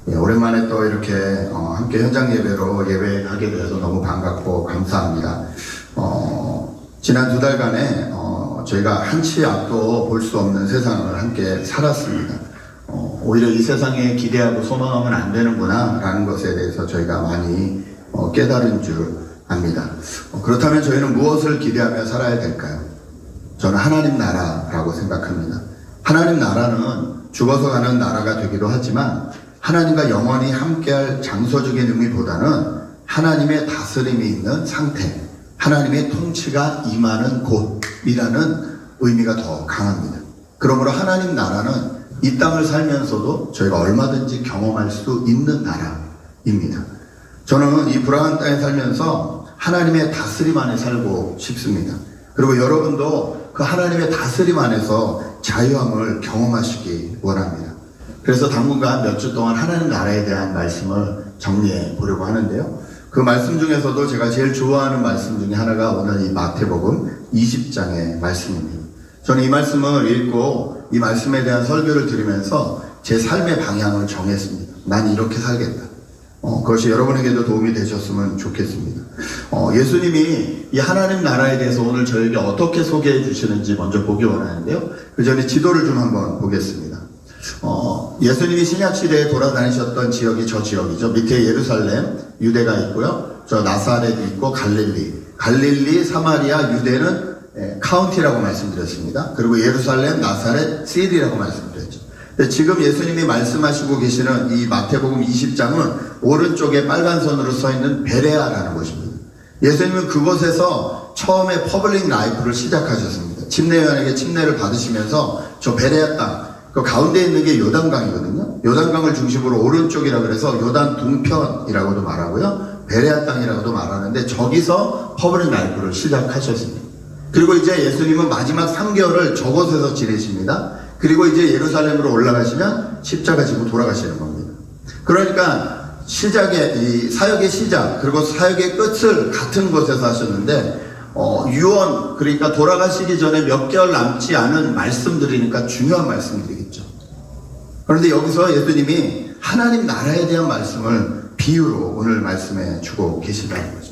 예, 오랜만에 또 이렇게 함께 현장 예배로 예배하게 되어서 너무 반갑고 감사합니다. 지난 2달간에 저희가 한치 앞도 볼 수 없는 세상을 함께 살았습니다. 오히려 이 세상에 기대하고 소망하면 안 되는구나 라는 것에 대해서 저희가 많이 깨달은 줄 압니다. 그렇다면 저희는 무엇을 기대하며 살아야 될까요? 저는 하나님 나라라고 생각합니다. 하나님 나라는 죽어서 가는 나라가 되기도 하지만 하나님과 영원히 함께할 장소적인 의미보다는 하나님의 다스림이 있는 상태, 하나님의 통치가 임하는 곳이라는 의미가 더 강합니다. 그러므로 하나님 나라는 이 땅을 살면서도 저희가 얼마든지 경험할 수 있는 나라입니다. 저는 이 불안한 땅에 살면서 하나님의 다스림 안에 살고 싶습니다. 그리고 여러분도 그 하나님의 다스림 안에서 자유함을 경험하시기 원합니다. 그래서 당분간 몇 주 동안 하나님 나라에 대한 말씀을 정리해 보려고 하는데요. 그 말씀 중에서도 제가 제일 좋아하는 말씀 중에 하나가 오늘 이 마태복음 20장의 말씀입니다. 저는 이 말씀을 읽고 이 말씀에 대한 설교를 들으면서 제 삶의 방향을 정했습니다. 난 이렇게 살겠다. 그것이 여러분에게도 도움이 되셨으면 좋겠습니다. 예수님이 이 하나님 나라에 대해서 오늘 저에게 어떻게 소개해 주시는지 먼저 보기 원하는데요. 그 전에 지도를 좀 한번 보겠습니다. 예수님이 신약시대에 돌아다니셨던 지역이 저 지역이죠. 밑에 예루살렘, 유대가 있고요. 저 나사렛이 있고 갈릴리, 사마리아, 유대는 카운티라고 말씀드렸습니다. 그리고 예루살렘, 나사렛, 시리라고 말씀드렸죠. 지금 예수님이 말씀하시고 계시는 이 마태복음 20장은 오른쪽에 빨간 선으로 써 있는 베레아라는 곳입니다. 예수님은 그곳에서 처음에 퍼블릭 라이프를 시작하셨습니다. 침례요한에게 침례를 받으시면서 저 베레아 땅, 그 가운데 있는 게 요단강이거든요. 요단강을 중심으로 오른쪽이라 그래서 요단 동편이라고도 말하고요. 베레아 땅이라고도 말하는데 저기서 퍼블릭 라이프를 시작하셨습니다. 그리고 이제 예수님은 마지막 3개월을 저곳에서 지내십니다. 그리고 이제 예루살렘으로 올라가시면 십자가 지고 돌아가시는 겁니다. 그러니까 이 사역의 시작 그리고 사역의 끝을 같은 곳에서 하셨는데 유언, 그러니까 돌아가시기 전에 몇 개월 남지 않은 말씀들이니까 중요한 말씀들이겠죠. 그런데 여기서 예수님이 하나님 나라에 대한 말씀을 비유로 오늘 말씀해 주고 계시다는 거죠.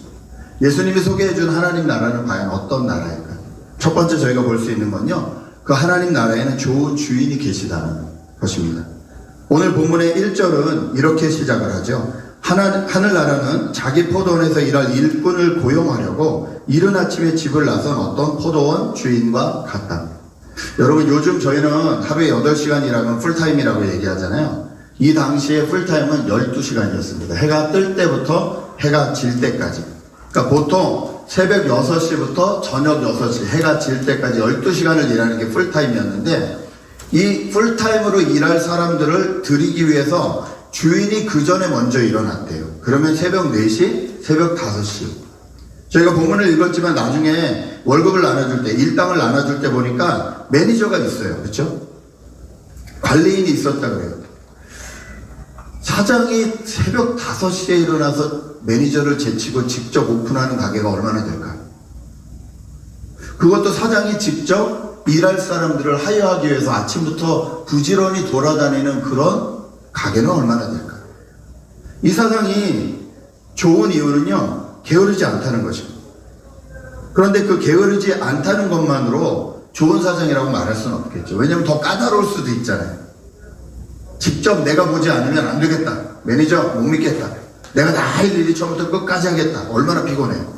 예수님이 소개해 준 하나님 나라는 과연 어떤 나라일까요? 첫 번째 저희가 볼 수 있는 건요, 그 하나님 나라에는 좋은 주인이 계시다는 것입니다. 오늘 본문의 1절은 이렇게 시작을 하죠. 하늘나라는 자기 포도원에서 일할 일꾼을 고용하려고 이른 아침에 집을 나선 어떤 포도원 주인과 같다. 여러분, 요즘 저희는 하루에 8시간 일하면 풀타임이라고 얘기하잖아요. 이 당시에 풀타임은 12시간이었습니다. 해가 뜰 때부터 해가 질 때까지. 그러니까 보통 새벽 6시부터 저녁 6시, 해가 질 때까지 12시간을 일하는 게 풀타임이었는데, 이 풀타임으로 일할 사람들을 들이기 위해서 주인이 그 전에 먼저 일어났대요. 그러면 새벽 4시, 새벽 5시. 저희가 본문을 읽었지만 나중에 월급을 나눠줄 때, 일당을 나눠줄 때 보니까 매니저가 있어요. 그렇죠? 관리인이 있었다 그래요. 사장이 새벽 5시에 일어나서 매니저를 제치고 직접 오픈하는 가게가 얼마나 될까요? 그것도 사장이 직접 일할 사람들을 하여하기 위해서 아침부터 부지런히 돌아다니는 그런 가게는 얼마나 될까요? 이 사장이 좋은 이유는요, 게으르지 않다는 것입니다. 그런데 그 게으르지 않다는 것만으로 좋은 사장이라고 말할 수는 없겠죠. 왜냐하면 더 까다로울 수도 있잖아요. 직접 내가 보지 않으면 안 되겠다. 매니저 못 믿겠다. 내가 다 할 일이 처음부터 끝까지 하겠다. 얼마나 피곤해요.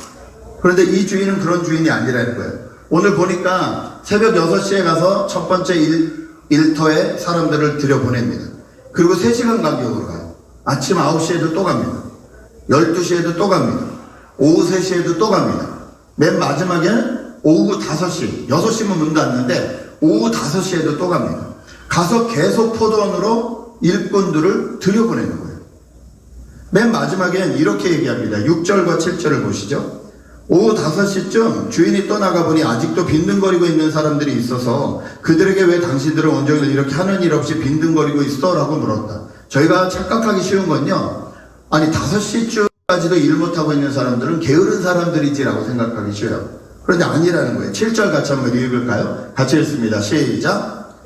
그런데 이 주인은 그런 주인이 아니라는 거예요. 오늘 보니까 새벽 6시에 가서 첫 번째 일터에 사람들을 들여보냅니다. 그리고 3시간 간격으로 가요. 아침 9시에도 또 갑니다. 12시에도 또 갑니다. 오후 3시에도 또 갑니다. 맨 마지막에는 오후 5시, 6시면 문 닫는데 오후 5시에도 또 갑니다. 가서 계속 포도원으로 일꾼들을 들여보내는 거예요. 맨 마지막엔 이렇게 얘기합니다. 6절과 7절을 보시죠. 오후 5시쯤 주인이 떠나가보니 아직도 빈둥거리고 있는 사람들이 있어서 그들에게 왜 당신들은 온종일 이렇게 하는 일 없이 빈둥거리고 있어? 라고 물었다. 저희가 착각하기 쉬운 건요, 아니 5시쯤까지도 일 못하고 있는 사람들은 게으른 사람들이지라고 생각하기 쉬워요. 그런데 아니라는 거예요. 7절 같이 한번 읽을까요? 같이 읽습니다. 시작.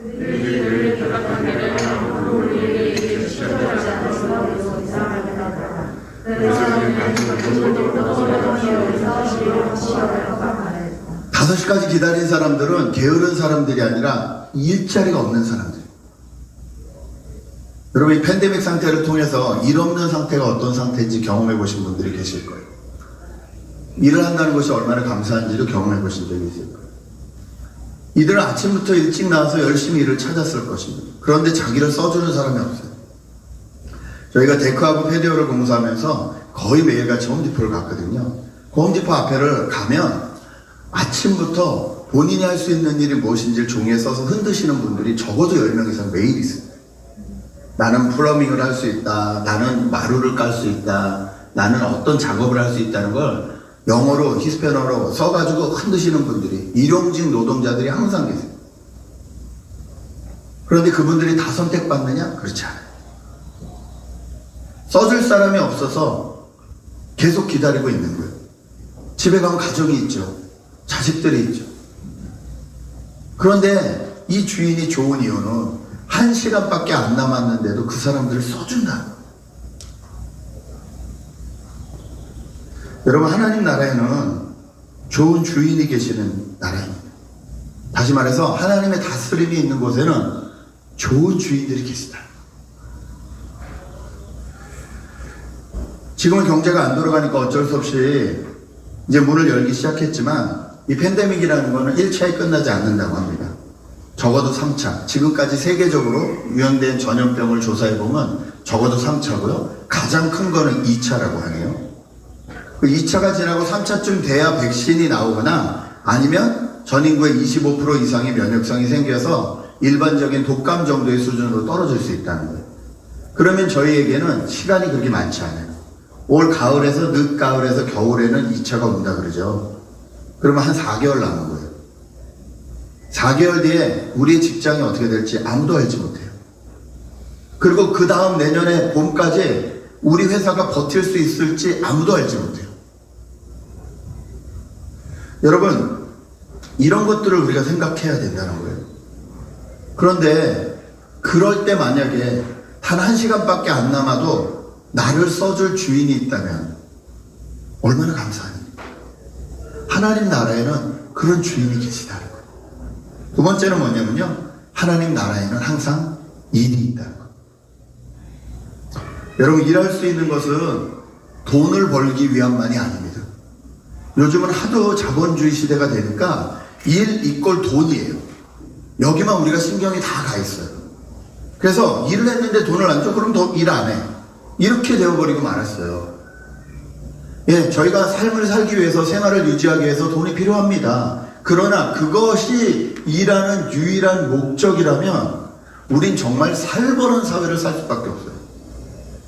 다섯 시까지 기다린 사람들은 게으른 사람들이 아니라 일자리가 없는 사람들. 여러분, 이 팬데믹 상태를 통해서 일 없는 상태가 어떤 상태인지 경험해 보신 분들이 계실 거예요. 일을 한다는 것이 얼마나 감사한지도 경험해 보신 적이 있을 거예요. 이들은 아침부터 일찍 나와서 열심히 일을 찾았을 것입니다. 그런데 자기를 써주는 사람이 없어요. 저희가 데크하고 패디오를 공사하면서 거의 매일같이 홈디포를 갔거든요. 그 홈디포 앞에를 가면 아침부터 본인이 할 수 있는 일이 무엇인지를 종이에 써서 흔드시는 분들이 적어도 10명 이상 매일 있어요. 나는 플러밍을 할 수 있다, 나는 마루를 깔 수 있다, 나는 어떤 작업을 할 수 있다는 걸 영어로, 히스패너로 써가지고 흔드시는 분들이, 일용직 노동자들이 항상 계세요. 그런데 그분들이 다 선택받느냐? 그렇지 않아요. 써줄 사람이 없어서 계속 기다리고 있는 거예요. 집에 가면 가족이 있죠. 자식들이 있죠. 그런데 이 주인이 좋은 이유는 1시간밖에 안 남았는데도 그 사람들을 써준다는 거예요. 여러분, 하나님 나라에는 좋은 주인이 계시는 나라입니다. 다시 말해서 하나님의 다스림이 있는 곳에는 좋은 주인들이 계시다. 지금은 경제가 안 돌아가니까 어쩔 수 없이 이제 문을 열기 시작했지만 이 팬데믹이라는 거는 1차에 끝나지 않는다고 합니다. 적어도 3차. 지금까지 세계적으로 유행된 전염병을 조사해보면 적어도 3차고요. 가장 큰 거는 2차라고 하네요. 그 2차가 지나고 3차쯤 돼야 백신이 나오거나 아니면 전 인구의 25% 이상의 면역성이 생겨서 일반적인 독감 정도의 수준으로 떨어질 수 있다는 거예요. 그러면 저희에게는 시간이 그렇게 많지 않아요. 올 가을에서 늦가을에서 겨울에는 2차가 온다 그러죠. 그러면 한 4개월 남은 거예요. 4개월 뒤에 우리의 직장이 어떻게 될지 아무도 알지 못해요. 그리고 그 다음 내년에 봄까지 우리 회사가 버틸 수 있을지 아무도 알지 못해요. 여러분, 이런 것들을 우리가 생각해야 된다는 거예요. 그런데 그럴 때 만약에 단 1시간밖에 안 남아도 나를 써줄 주인이 있다면 얼마나 감사합니까? 하나님 나라에는 그런 주인이 계시다는 거예요. 두 번째는 뭐냐면요, 하나님 나라에는 항상 일이 있다는 거예요. 여러분, 일할 수 있는 것은 돈을 벌기 위함만이 아닙니다. 요즘은 하도 자본주의 시대가 되니까 일 이꼴 돈이에요. 여기만 우리가 신경이 다 가 있어요. 그래서 일을 했는데 돈을 안 줘? 그럼 더 일 안 해. 이렇게 되어버리고 말았어요. 예, 저희가 삶을 살기 위해서, 생활을 유지하기 위해서 돈이 필요합니다. 그러나 그것이 일하는 유일한 목적이라면 우린 정말 살벌한 사회를 살 수밖에 없어요.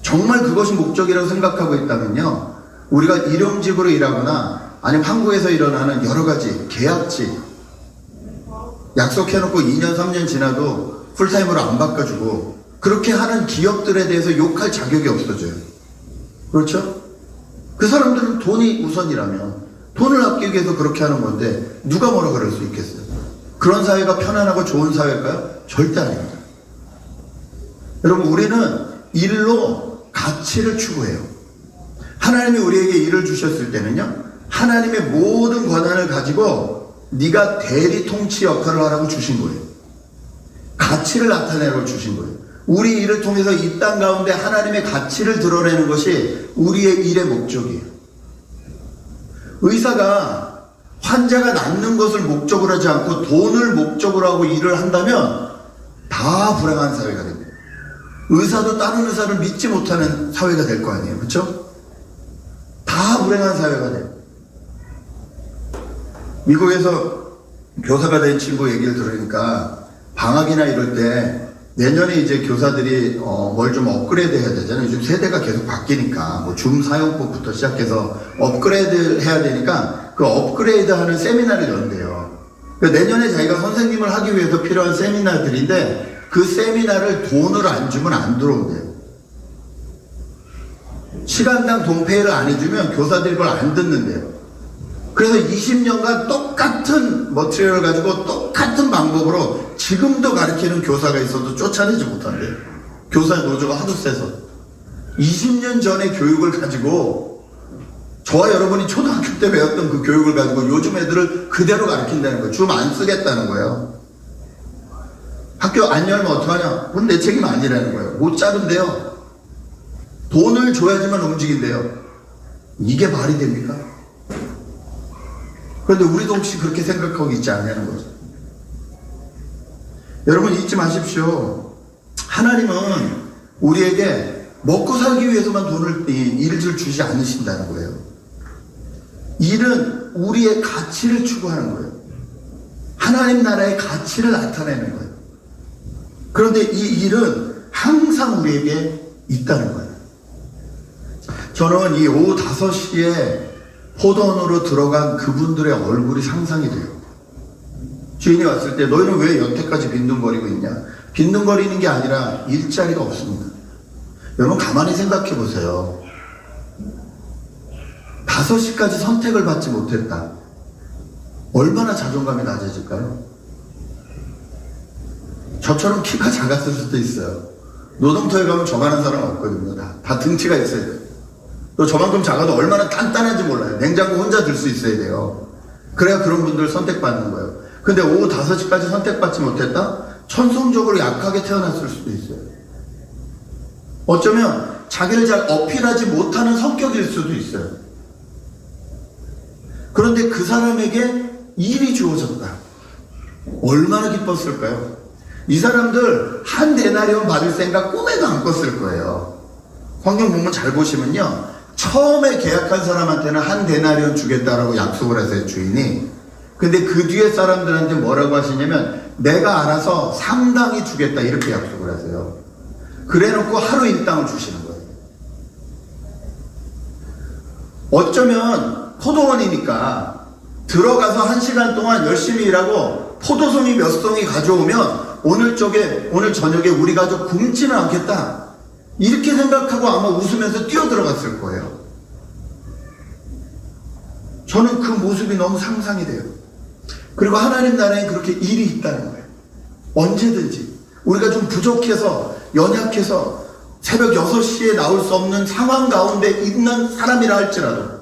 정말 그것이 목적이라고 생각하고 있다면요, 우리가 일용직으로 일하거나 아니면 한국에서 일어나는 여러 가지 계약직, 약속해놓고 2년 3년 지나도 풀타임으로 안 바꿔주고 그렇게 하는 기업들에 대해서 욕할 자격이 없어져요. 그렇죠? 그 사람들은 돈이 우선이라면 돈을 아끼기 위해서 그렇게 하는 건데 누가 뭐라 그럴 수 있겠어요? 그런 사회가 편안하고 좋은 사회일까요? 절대 아닙니다. 여러분, 우리는 일로 가치를 추구해요. 하나님이 우리에게 일을 주셨을 때는요, 하나님의 모든 권한을 가지고 네가 대리 통치 역할을 하라고 주신 거예요. 가치를 나타내라고 주신 거예요. 우리 일을 통해서 이 땅 가운데 하나님의 가치를 드러내는 것이 우리의 일의 목적이에요. 의사가 환자가 낫는 것을 목적으로 하지 않고 돈을 목적으로 하고 일을 한다면 다 불행한 사회가 됩니다. 의사도 다른 의사를 믿지 못하는 사회가 될 거 아니에요. 그렇죠? 다 불행한 사회가 돼요. 미국에서 교사가 된 친구 얘기를 들으니까 방학이나 이럴 때 내년에 이제 교사들이 뭘 좀 업그레이드 해야 되잖아요. 요즘 세대가 계속 바뀌니까 뭐 줌 사용법부터 시작해서 업그레이드 해야 되니까 그 업그레이드 하는 세미나를 연대요. 내년에 자기가 선생님을 하기 위해서 필요한 세미나들인데 그 세미나를 돈을 안 주면 안 들어온대요. 시간당 돈페이를 안 해주면 교사들이 그걸 안 듣는데요. 그래서 20년간 똑같은 머티리얼을 가지고 똑같은 방법으로 지금도 가르치는 교사가 있어도 쫓아내지 못한대요. 교사 노조가 하도 세서. 20년 전의 교육을 가지고 저와 여러분이 초등학교 때 배웠던 그 교육을 가지고 요즘 애들을 그대로 가르친다는 거예요. 줌 안 쓰겠다는 거예요. 학교 안 열면 어떡하냐? 그건 내 책임 아니라는 거예요. 못 자른대요. 돈을 줘야지만 움직인대요. 이게 말이 됩니까? 그런데 우리도 혹시 그렇게 생각하고 있지 않냐는 거죠. 여러분 잊지 마십시오. 하나님은 우리에게 먹고 살기 위해서만 일을 주지 않으신다는 거예요. 일은 우리의 가치를 추구하는 거예요. 하나님 나라의 가치를 나타내는 거예요. 그런데 이 일은 항상 우리에게 있다는 거예요. 저는 이 오후 5시에 포도원으로 들어간 그분들의 얼굴이 상상이 돼요. 주인이 왔을 때 너희는 왜 여태까지 빈둥거리고 있냐? 빈둥거리는 게 아니라 일자리가 없습니다. 여러분 가만히 생각해 보세요. 5시까지 선택을 받지 못했다. 얼마나 자존감이 낮아질까요? 저처럼 키가 작았을 수도 있어요. 노동터에 가면 저만한 사람 없거든요. 다 등치가 있어야 돼요. 또 저만큼 작아도 얼마나 단단한지 몰라요. 냉장고 혼자 들 수 있어야 돼요. 그래야 그런 분들 선택받는 거예요. 근데 오후 5시까지 선택받지 못했다? 천성적으로 약하게 태어났을 수도 있어요. 어쩌면 자기를 잘 어필하지 못하는 성격일 수도 있어요. 그런데 그 사람에게 일이 주어졌다. 얼마나 기뻤을까요? 이 사람들 한 데나리온 받을 생각 꿈에도 안 꿨을 거예요. 성경 보면 잘 보시면요. 처음에 계약한 사람한테는 한 데나리온 주겠다라고 약속을 하세요, 주인이. 근데 그 뒤에 사람들한테 뭐라고 하시냐면 내가 알아서 상당히 주겠다 이렇게 약속을 하세요. 그래 놓고 하루 일당을 주시는 거예요. 어쩌면 포도원이니까 들어가서 1시간 동안 열심히 일하고 포도송이 몇 송이 가져오면 오늘 저녁에 우리 가족 굶지는 않겠다. 이렇게 생각하고 아마 웃으면서 뛰어들어갔을 거예요. 저는 그 모습이 너무 상상이 돼요. 그리고 하나님 나라에 그렇게 일이 있다는 거예요. 언제든지 우리가 좀 부족해서 연약해서 새벽 6시에 나올 수 없는 상황 가운데 있는 사람이라 할지라도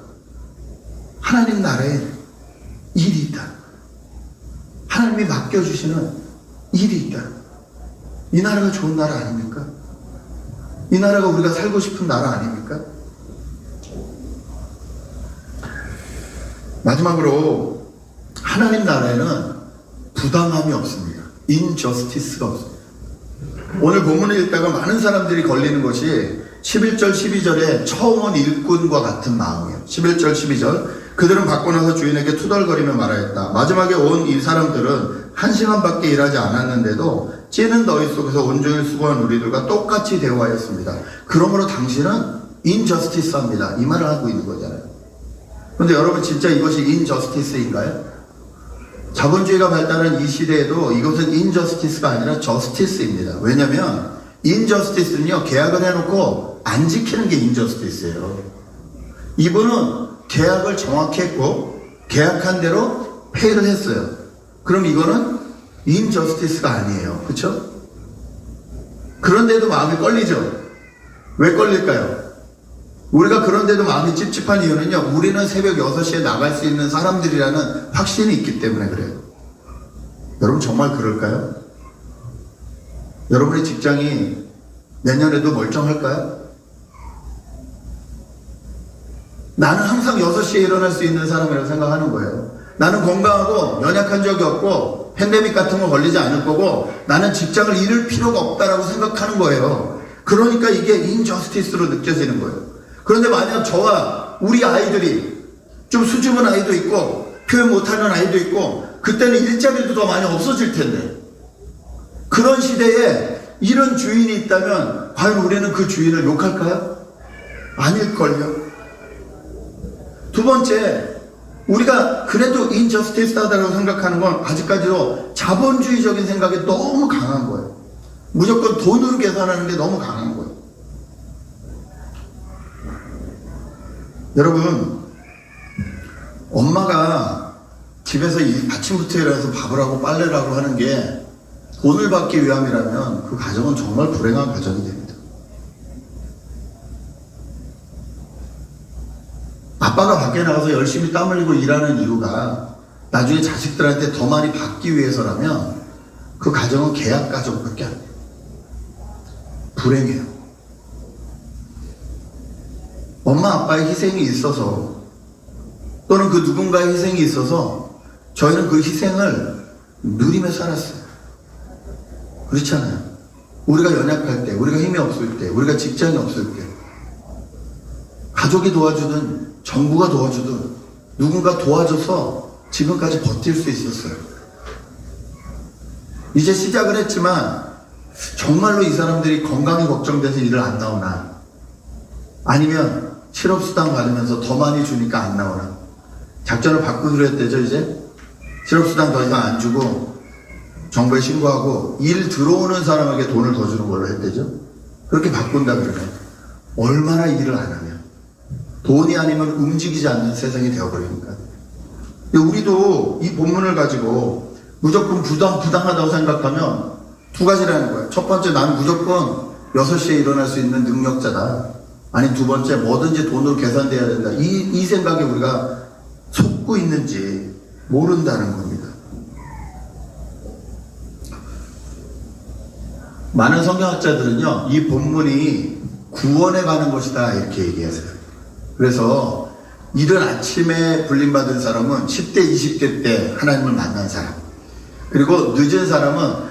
하나님 나라에 일이 있다. 하나님이 맡겨주시는 일이 있다. 이 나라가 좋은 나라 아닙니까? 이 나라가 우리가 살고 싶은 나라 아닙니까? 마지막으로 하나님 나라에는 부당함이 없습니다. 인저스티스가 없습니다. 오늘 본문을 읽다가 많은 사람들이 걸리는 것이 11절 12절에 처음 온 일꾼과 같은 마음이에요. 11절 12절 그들은 받고 나서 주인에게 투덜거리며 말하였다. 마지막에 온 이 사람들은 1시간밖에 일하지 않았는데도 찌는 더위 속에서 온종일 수고한 우리들과 똑같이 대우하였습니다. 그러므로 당신은 인저스티스합니다. 이 말을 하고 있는 거잖아요. 그런데 여러분 진짜 이것이 인저스티스인가요? 자본주의가 발달한 이 시대에도 이것은 인저스티스가 아니라 저스티스입니다. 왜냐하면 인저스티스는요 계약을 해놓고 안 지키는 게 인저스티스예요. 이분은 계약을 정확히 했고 계약한 대로 페이를 했어요. 그럼 이거는 인저스티스가 아니에요. 그렇죠? 그런데도 마음이 걸리죠. 왜 걸릴까요? 우리가 그런데도 마음이 찝찝한 이유는요, 우리는 새벽 6시에 나갈 수 있는 사람들이라는 확신이 있기 때문에 그래요. 여러분 정말 그럴까요? 여러분의 직장이 내년에도 멀쩡할까요? 나는 항상 6시에 일어날 수 있는 사람이라고 생각하는 거예요. 나는 건강하고 연약한 적이 없고 팬데믹 같은 거 걸리지 않을 거고 나는 직장을 잃을 필요가 없다라고 생각하는 거예요. 그러니까 이게 인저스티스로 느껴지는 거예요. 그런데 만약 저와 우리 아이들이 좀 수줍은 아이도 있고 표현 못하는 아이도 있고 그때는 일자리도 더 많이 없어질 텐데 그런 시대에 이런 주인이 있다면 과연 우리는 그 주인을 욕할까요? 아닐걸요. 두 번째, 우리가 그래도 인저스티스하다고 생각하는 건 아직까지도 자본주의적인 생각이 너무 강한 거예요. 무조건 돈으로 계산하는 게 너무 강한 거예요. 여러분, 엄마가 집에서 아침부터 일어나서 밥을 하고 빨래를 하고 하는 게 돈을 받기 위함이라면 그 가정은 정말 불행한 가정이 됩니다. 아빠가 밖에 나가서 열심히 땀 흘리고 일하는 이유가 나중에 자식들한테 더 많이 받기 위해서라면 그 가정은 계약 가정밖에 안 돼요. 불행해요. 엄마 아빠의 희생이 있어서 또는 그 누군가의 희생이 있어서 저희는 그 희생을 누리며 살았어요. 그렇지 않아요? 우리가 연약할 때, 우리가 힘이 없을 때, 우리가 직장이 없을 때 가족이 도와주든 정부가 도와주든 누군가 도와줘서 지금까지 버틸 수 있었어요. 이제 시작을 했지만 정말로 이 사람들이 건강이 걱정돼서 일을 안 나오나, 아니면 실업수당 받으면서 더 많이 주니까 안 나오나, 작전을 바꾸기로 했대죠. 이제 실업수당 더 이상 안 주고 정부에 신고하고 일 들어오는 사람에게 돈을 더 주는 걸로 했대죠. 그렇게 바꾼다 그러면 얼마나 일을 안 하면 돈이 아니면 움직이지 않는 세상이 되어버리니까. 우리도 이 본문을 가지고 무조건 부당하다고 생각하면 두 가지라는 거예요. 첫 번째, 나는 무조건 6시에 일어날 수 있는 능력자다. 아니, 두 번째, 뭐든지 돈으로 계산돼야 된다. 이 생각에 우리가 속고 있는지 모른다는 겁니다. 많은 성경학자들은요, 이 본문이 구원에 가는 것이다 이렇게 얘기하세요. 그래서 이른 아침에 불림받은 사람은 10대, 20대 때 하나님을 만난 사람, 그리고 늦은 사람은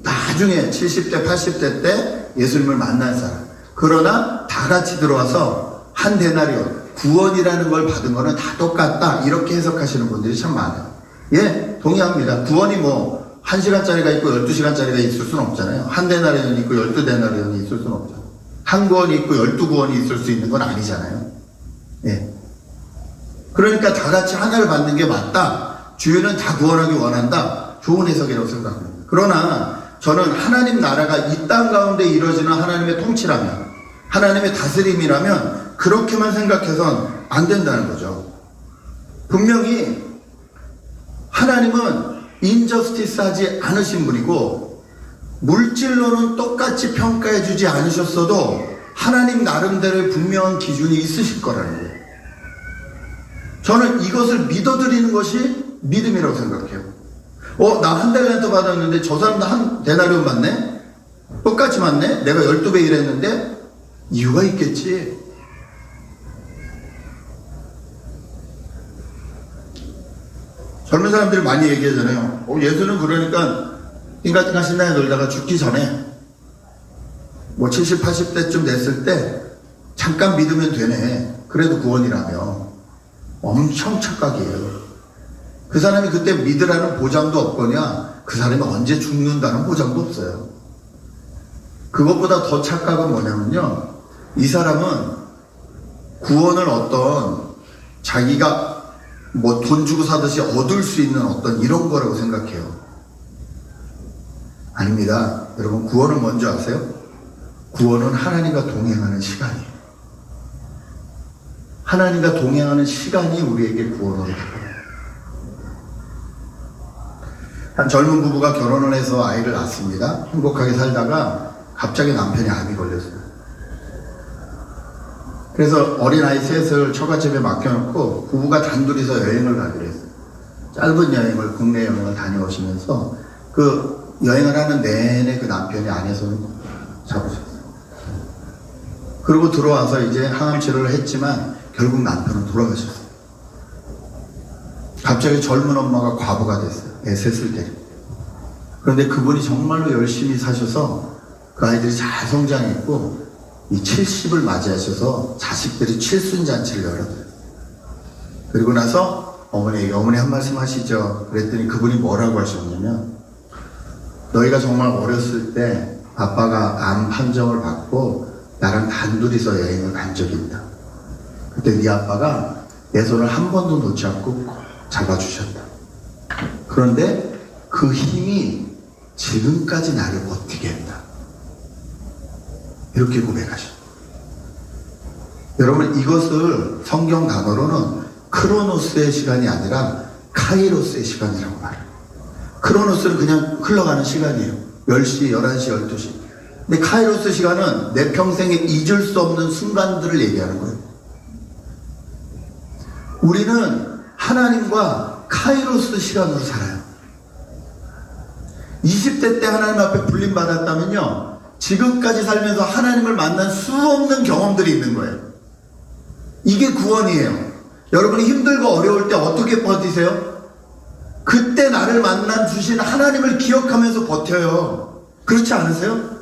나중에 70대, 80대 때 예수님을 만난 사람. 그러나 다 같이 들어와서 한 데나리온, 구원이라는 걸 받은 거는 다 똑같다 이렇게 해석하시는 분들이 참 많아요. 예, 동의합니다. 구원이 뭐 1시간짜리가 있고 12시간짜리가 있을 수는 없잖아요. 한 데나리온이 있고 12데나리온이 있을 수는 없잖아요. 한 구원이 있고 12구원이 있을 수 있는 건 아니잖아요. 예. 그러니까 다 같이 하나를 받는 게 맞다. 주인은 다 구원하기 원한다. 좋은 해석이라고 생각합니다. 그러나 저는 하나님 나라가 이 땅 가운데 이루어지는 하나님의 통치라면, 하나님의 다스림이라면 그렇게만 생각해선 안 된다는 거죠. 분명히 하나님은 인저스티스 하지 않으신 분이고, 물질로는 똑같이 평가해 주지 않으셨어도 하나님 나름대로의 분명한 기준이 있으실 거라는 거예요. 저는 이것을 믿어드리는 것이 믿음이라고 생각해요. 나 한 달란트 받았는데 저 사람도 한 데나리온 받네? 똑같이 받네? 내가 12배 일했는데? 이유가 있겠지. 젊은 사람들이 많이 얘기하잖아요. 예수는 그러니까 띵가띵가 신나게 놀다가 죽기 전에 뭐 70, 80대쯤 됐을 때 잠깐 믿으면 되네. 그래도 구원이라며. 엄청 착각이에요. 그 사람이 그때 믿으라는 보장도 없거냐, 그 사람이 언제 죽는다는 보장도 없어요. 그것보다 더 착각은 뭐냐면요, 이 사람은 구원을 어떤 자기가 뭐 돈 주고 사듯이 얻을 수 있는 어떤 이런 거라고 생각해요. 아닙니다. 여러분, 구원은 뭔지 아세요? 구원은 하나님과 동행하는 시간이에요. 하나님과 동행하는 시간이 우리에게 구원으로 다가와요. 한 젊은 부부가 결혼을 해서 아이를 낳습니다. 행복하게 살다가 갑자기 남편이 암이 걸렸어요. 그래서 어린아이 셋을 처갓집에 맡겨놓고 부부가 단둘이서 여행을 가기로 했어요. 짧은 여행을, 국내 여행을 다녀오시면서 그 여행을 하는 내내 그 남편이 안에서 잡으셨어요. 그리고 들어와서 이제 항암 치료를 했지만 결국 남편은 돌아가셨어요. 갑자기 젊은 엄마가 과부가 됐어요. 애 셋을 데리고. 그런데 그분이 정말로 열심히 사셔서 그 아이들이 잘 성장했고, 이 70을 맞이하셔서 자식들이 칠순잔치를 열어요. 그리고 나서 어머니 한 말씀 하시죠. 그랬더니 그분이 뭐라고 하셨냐면, 너희가 정말 어렸을 때 아빠가 암 판정을 받고 나랑 단둘이서 여행을 간 적이 있다. 그때 네 아빠가 내 손을 한 번도 놓지 않고 꼭 잡아주셨다. 그런데 그 힘이 지금까지 나를 버티게 했다. 이렇게 고백하셨다. 여러분, 이것을 성경 단어로는 크로노스의 시간이 아니라 카이로스의 시간이라고 말해요. 크로노스는 그냥 흘러가는 시간이에요. 10시, 11시, 12시. 근데 카이로스 시간은 내 평생에 잊을 수 없는 순간들을 얘기하는 거예요. 우리는 하나님과 카이로스 시간으로 살아요. 20대 때 하나님 앞에 불림받았다면요, 지금까지 살면서 하나님을 만난 수 없는 경험들이 있는 거예요. 이게 구원이에요. 여러분이 힘들고 어려울 때 어떻게 버티세요? 그때 나를 만나 주신 하나님을 기억하면서 버텨요. 그렇지 않으세요?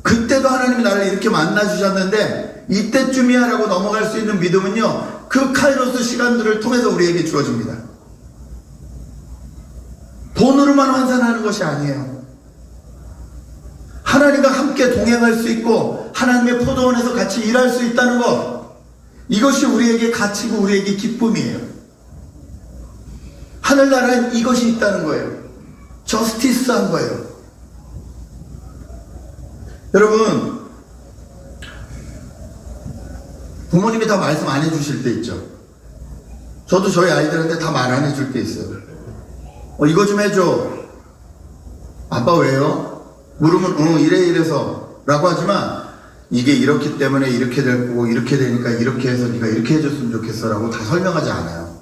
그때도 하나님이 나를 이렇게 만나 주셨는데 이때쯤이야 라고 넘어갈 수 있는 믿음은요, 그 카이로스 시간들을 통해서 우리에게 주어집니다. 돈으로만 환산하는 것이 아니에요. 하나님과 함께 동행할 수 있고 하나님의 포도원에서 같이 일할 수 있다는 것, 이것이 우리에게 가치고 우리에게 기쁨이에요. 하늘나라엔 이것이 있다는 거예요. 저스티스한 거예요. 여러분, 부모님이 다 말씀 안 해주실 때 있죠. 저도 저희 아이들한테 다 말 안 해줄 때 있어요. 이거 좀 해줘. 아빠 왜요? 물으면 이래서 라고 하지만, 이게 이렇기 때문에 이렇게 될 거고 이렇게 되니까 이렇게 해서 네가 이렇게 해줬으면 좋겠어 라고 다 설명하지 않아요.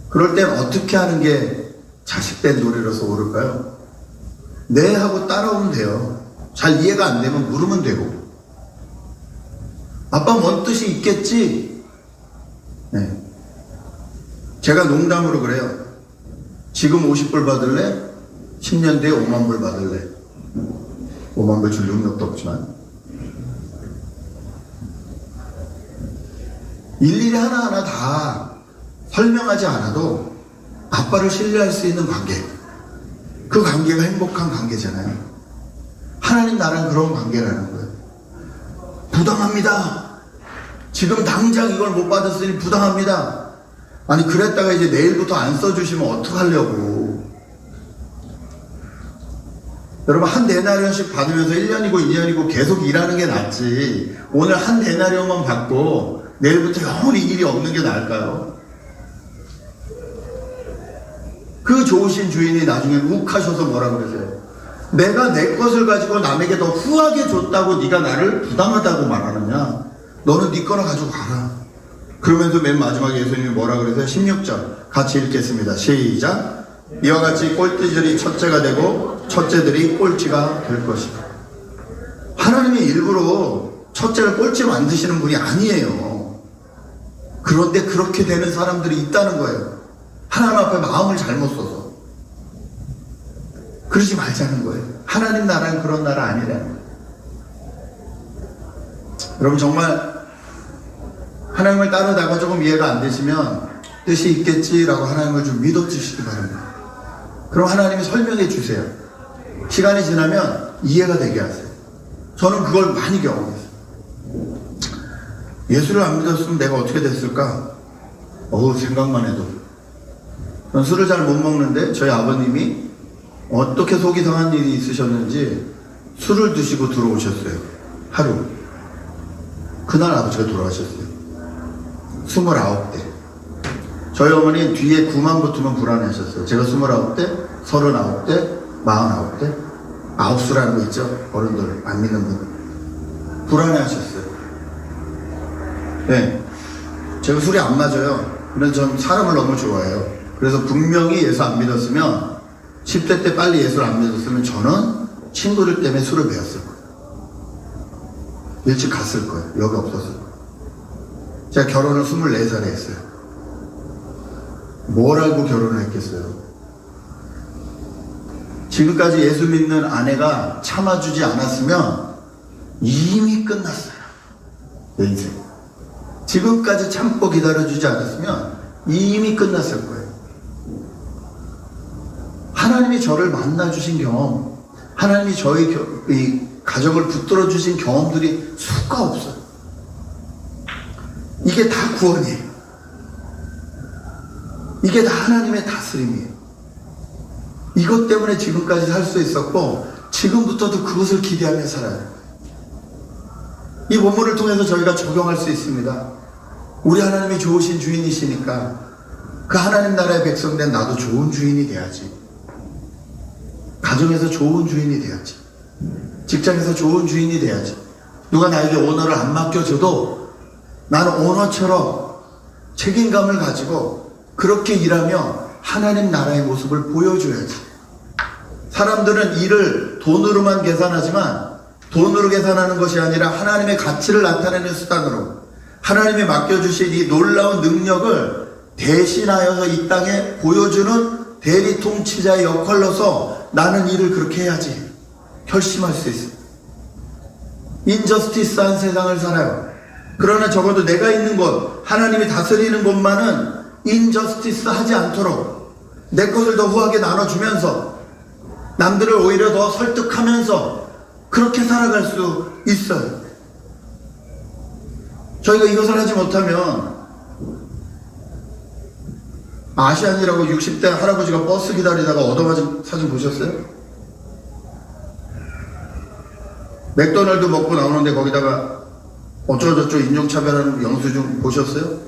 그럴 땐 어떻게 하는 게 자식된 노래로서 옳을까요? 네 하고 따라오면 돼요. 잘 이해가 안 되면 물으면 되고. 아빠 뭔 뜻이 있겠지? 네. 제가 농담으로 그래요. 지금 50불 받을래? 10년 뒤에 5만 불 받을래? 5만 불 줄 능력도 없지만 일일이 하나하나 다 설명하지 않아도 아빠를 신뢰할 수 있는 관계, 그 관계가 행복한 관계잖아요. 하나님 나라는 그런 관계라는 거예요. 부당합니다. 지금 당장 이걸 못 받았으니 부당합니다. 아니 그랬다가 이제 내일부터 안 써주시면 어떡하려고. 여러분, 한 데나리온씩 받으면서 1년이고 2년이고 계속 일하는 게 낫지, 오늘 한 데나리온만 받고 내일부터 영원히 일이 없는 게 나을까요? 그 좋으신 주인이 나중에 욱하셔서 뭐라 그러세요? 내가 내 것을 가지고 남에게 더 후하게 줬다고 네가 나를 부당하다고 말하느냐? 너는 네 거나 가지고 가라. 그러면서 맨 마지막에 예수님이 뭐라 그러세요? 16절 같이 읽겠습니다. 시작. 이와 같이 꼴찌들이 첫째가 되고 첫째들이 꼴찌가 될 것이다. 하나님이 일부러 첫째를 꼴찌 만드시는 분이 아니에요. 그런데 그렇게 되는 사람들이 있다는 거예요. 하나님 앞에 마음을 잘못 써서. 그러지 말자는 거예요. 하나님 나라는 그런 나라 아니라는 거예요. 여러분, 정말 하나님을 따르다가 조금 이해가 안 되시면 뜻이 있겠지라고 하나님을 좀 믿어주시기 바랍니다. 그럼 하나님이 설명해 주세요. 시간이 지나면 이해가 되게 하세요. 저는 그걸 많이 경험했어요. 예수를 안 믿었으면 내가 어떻게 됐을까? 생각만 해도. 전 술을 잘 못 먹는데 저희 아버님이 어떻게 속이 상한 일이 있으셨는지 술을 드시고 들어오셨어요. 하루. 그날 아버지가 돌아가셨어요. 29대. 저희 어머니는 뒤에 9만 붙으면 불안해하셨어요. 제가 29대, 39대, 49대, 아홉수라는 거 있죠? 어른들 안 믿는 분. 불안해하셨어요. 네. 제가 술이 안 맞아요. 근데 전 사람을 너무 좋아해요. 그래서 분명히 예수 안 믿었으면, 10대 때 빨리 예수를 안 믿었으면 저는 친구들 때문에 술을 배웠을 거예요. 일찍 갔을 거예요. 여기 없었을 거예요. 제가 결혼을 24살에 했어요. 뭘 알고 결혼을 했겠어요? 지금까지 예수 믿는 아내가 참아주지 않았으면 이미 끝났어요. 내 인생. 지금까지 참고 기다려주지 않았으면 이미 끝났을 거예요. 하나님이 저를 만나주신 경험, 하나님이 저희 이 가정을 붙들어 주신 경험들이 수가 없어요. 이게 다 구원이에요. 이게 다 하나님의 다스림이에요. 이것 때문에 지금까지 살 수 있었고, 지금부터도 그것을 기대하며 살아요. 이 본문을 통해서 저희가 적용할 수 있습니다. 우리 하나님이 좋으신 주인이시니까 그 하나님 나라의 백성된 나도 좋은 주인이 돼야지. 가정에서 좋은 주인이 돼야지. 직장에서 좋은 주인이 돼야지. 누가 나에게 오너를 안 맡겨줘도 나는 오너처럼 책임감을 가지고 그렇게 일하며 하나님 나라의 모습을 보여줘야지. 사람들은 일을 돈으로만 계산하지만 돈으로 계산하는 것이 아니라 하나님의 가치를 나타내는 수단으로 하나님이 맡겨주신 이 놀라운 능력을 대신하여서 이 땅에 보여주는 대리 통치자의 역할로서 나는 일을 그렇게 해야지 결심할 수 있어요. 인저스티스한 세상을 살아요. 그러나 적어도 내가 있는 곳, 하나님이 다스리는 곳만은 인저스티스 하지 않도록 내 것을 더 후하게 나눠주면서 남들을 오히려 더 설득하면서 그렇게 살아갈 수 있어요. 저희가 이것을 하지 못하면 아시안이라고 60대 할아버지가 버스 기다리다가 얻어맞은 사진 보셨어요? 맥도날드 먹고 나오는데 거기다가 어쩌고저쩌고 인종차별하는 영수증 보셨어요?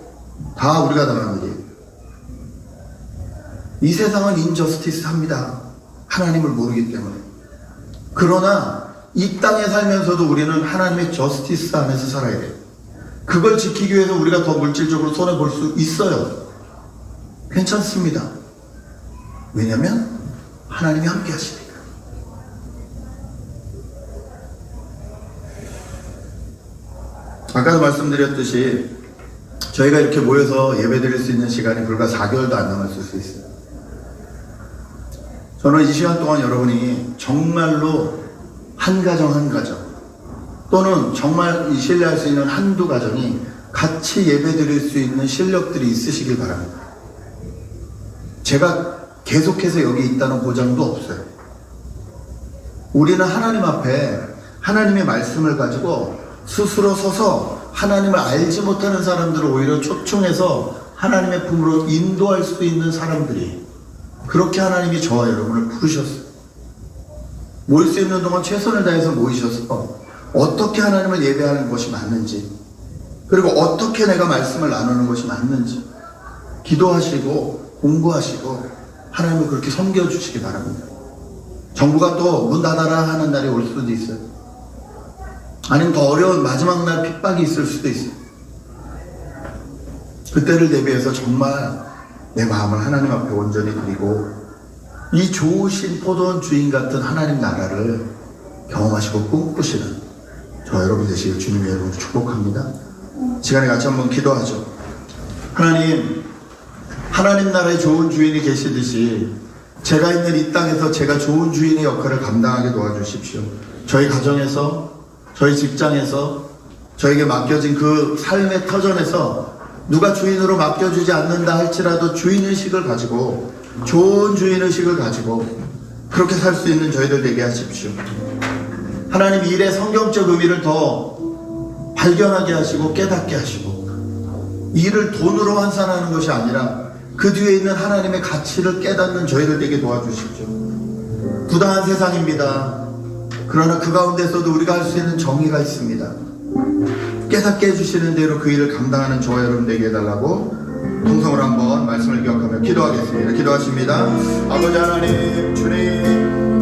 다 우리가 당하는 일이에요. 이 세상은 인저스티스 합니다. 하나님을 모르기 때문에. 그러나 이 땅에 살면서도 우리는 하나님의 저스티스 안에서 살아야 돼요. 그걸 지키기 위해서 우리가 더 물질적으로 손해볼 수 있어요. 괜찮습니다. 왜냐하면 하나님이 함께 하시니까. 아까도 말씀드렸듯이 저희가 이렇게 모여서 예배 드릴 수 있는 시간이 불과 4개월도 안 남았을 수 있어요. 저는 이 시간 동안 여러분이 정말로 한 가정 한 가정 또는 정말 신뢰할 수 있는 한두 가정이 같이 예배 드릴 수 있는 실력들이 있으시길 바랍니다. 제가 계속해서 여기 있다는 보장도 없어요. 우리는 하나님 앞에 하나님의 말씀을 가지고 스스로 서서 하나님을 알지 못하는 사람들을 오히려 초청해서 하나님의 품으로 인도할 수 있는 사람들이, 그렇게 하나님이 저와 여러분을 부르셨어요. 모일 수 있는 동안 최선을 다해서 모이셔서 어떻게 하나님을 예배하는 것이 맞는지, 그리고 어떻게 내가 말씀을 나누는 것이 맞는지 기도하시고 공부하시고 하나님을 그렇게 섬겨주시기 바랍니다. 정부가 또 문 닫아라 하는 날이 올 수도 있어요. 아니면 더 어려운 마지막 날 핍박이 있을 수도 있어요. 그때를 대비해서 정말 내 마음을 하나님 앞에 온전히 드리고 이 좋으신 포도원 주인 같은 하나님 나라를 경험하시고 꿈꾸시는 저 여러분 되시길 주님의 이름으로 축복합니다. 시간에 같이 한번 기도하죠. 하나님 나라의 좋은 주인이 계시듯이 제가 있는 이 땅에서 제가 좋은 주인의 역할을 감당하게 도와주십시오. 저희 가정에서, 저희 직장에서, 저에게 맡겨진 그 삶의 터전에서 누가 주인으로 맡겨주지 않는다 할지라도 주인의식을 가지고, 좋은 주인의식을 가지고 그렇게 살 수 있는 저희들 되게 하십시오. 하나님 일의 성경적 의미를 더 발견하게 하시고 깨닫게 하시고, 일을 돈으로 환산하는 것이 아니라 그 뒤에 있는 하나님의 가치를 깨닫는 저희들 되게 도와주십시오. 부당한 세상입니다. 그러나 그 가운데서도 우리가 할 수 있는 정의가 있습니다. 깨닫게 해주시는 대로 그 일을 감당하는 저와 여러분 되게 해달라고 통성으로 한번 말씀을 기억하며 기도하겠습니다. 기도하십니다. 아버지 하나님, 주님,